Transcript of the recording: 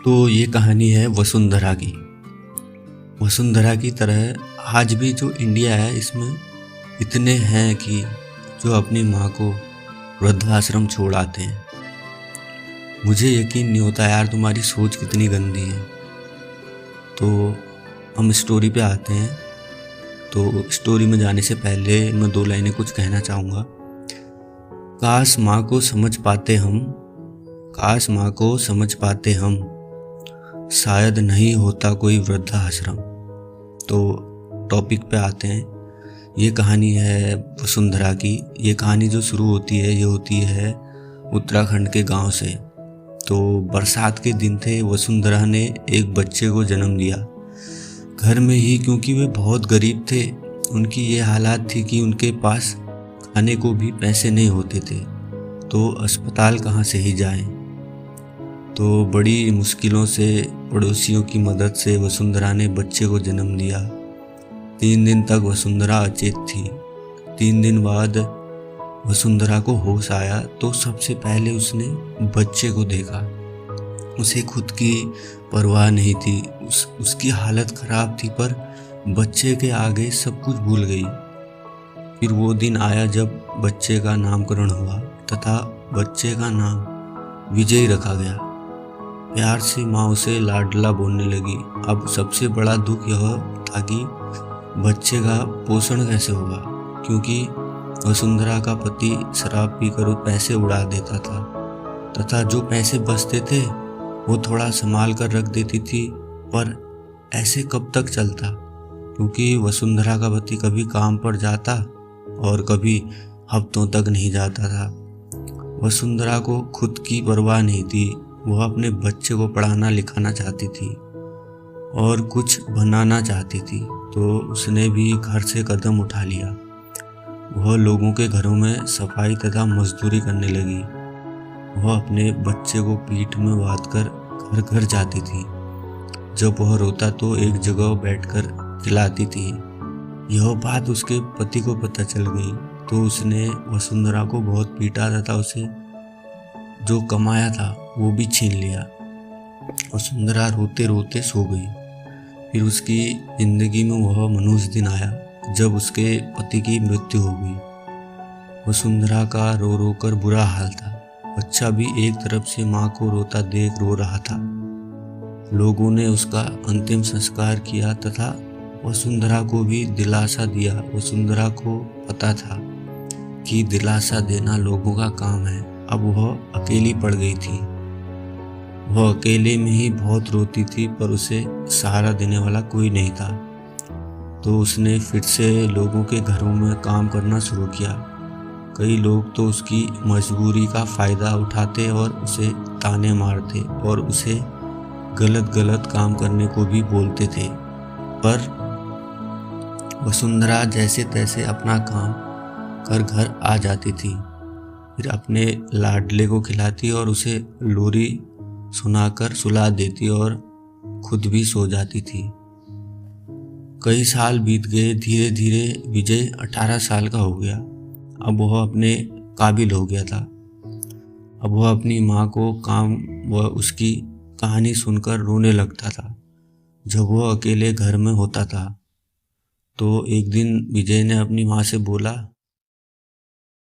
तो ये कहानी है वसुंधरा की। वसुंधरा की तरह आज भी जो इंडिया है इसमें इतने हैं कि जो अपनी माँ को वृद्धाश्रम छोड़ आते हैं। मुझे यकीन नहीं होता यार तुम्हारी सोच कितनी गंदी है। तो हम स्टोरी पे आते हैं। तो स्टोरी में जाने से पहले मैं दो लाइनें कुछ कहना चाहूँगा। काश माँ को समझ पाते हम, काश माँ को समझ पाते हम, शायद नहीं होता कोई वृद्धाश्रम। तो टॉपिक पे आते हैं। ये कहानी है वसुंधरा की। ये कहानी जो शुरू होती है ये होती है उत्तराखंड के गांव से। तो बरसात के दिन थे। वसुंधरा ने एक बच्चे को जन्म दिया घर में ही, क्योंकि वे बहुत गरीब थे। उनकी ये हालात थी कि उनके पास खाने को भी पैसे नहीं होते थे, तो अस्पताल कहाँ से ही जाएं। तो बड़ी मुश्किलों से पड़ोसियों की मदद से वसुंधरा ने बच्चे को जन्म दिया। 3 दिन तक वसुंधरा अचेत थी। 3 दिन बाद वसुंधरा को होश आया तो सबसे पहले उसने बच्चे को देखा। उसे खुद की परवाह नहीं थी। उसकी हालत खराब थी, पर बच्चे के आगे सब कुछ भूल गई। फिर वो दिन आया जब बच्चे का नामकरण हुआ तथा बच्चे का नाम विजय रखा गया। प्यार से माँ उसे लाडला बोलने लगी। अब सबसे बड़ा दुख यह था कि बच्चे का पोषण कैसे होगा, क्योंकि वसुंधरा का पति शराब पीकर पैसे उड़ा देता था तथा जो पैसे बचते थे वो थोड़ा संभाल कर रख देती थी। पर ऐसे कब तक चलता, क्योंकि वसुंधरा का पति कभी काम पर जाता और कभी हफ्तों तक नहीं जाता था। वसुंधरा को खुद की परवाह नहीं थी। वह अपने बच्चे को पढ़ाना लिखाना चाहती थी और कुछ बनाना चाहती थी। तो उसने भी घर से कदम उठा लिया। वह लोगों के घरों में सफाई तथा मजदूरी करने लगी। वह अपने बच्चे को पीठ में बांधकर घर घर जाती थी। जब वह रोता तो एक जगह बैठकर खिलाती थी। यह बात उसके पति को पता चल गई तो उसने वसुंधरा को बहुत पीटा तथा उसे जो कमाया था वो भी छीन लिया। वसुंधरा रोते रोते सो गई। फिर उसकी जिंदगी में वह मनुष्य दिन आया जब उसके पति की मृत्यु हो गई। वसुंधरा का रो रो कर बुरा हाल था। बच्चा भी एक तरफ से माँ को रोता देख रो रहा था। लोगों ने उसका अंतिम संस्कार किया तथा वसुंधरा को भी दिलासा दिया। वसुंधरा को पता था कि दिलासा देना लोगों का काम है। अब वह अकेली पड़ गई थी। वह अकेले में ही बहुत रोती थी, पर उसे सहारा देने वाला कोई नहीं था। तो उसने फिर से लोगों के घरों में काम करना शुरू किया। कई लोग तो उसकी मजबूरी का फ़ायदा उठाते और उसे ताने मारते और उसे गलत गलत काम करने को भी बोलते थे। पर वसुंधरा जैसे तैसे अपना काम कर घर आ जाती थी। फिर अपने लाडले को खिलाती और उसे लोरी सुनाकर सुला देती और खुद भी सो जाती थी। कई साल बीत गए। धीरे धीरे विजय 18 साल का हो गया। अब वह अपने काबिल हो गया था। अब वह अपनी माँ को काम व उसकी कहानी सुनकर रोने लगता था। जब वह अकेले घर में होता था तो एक दिन विजय ने अपनी माँ से बोला,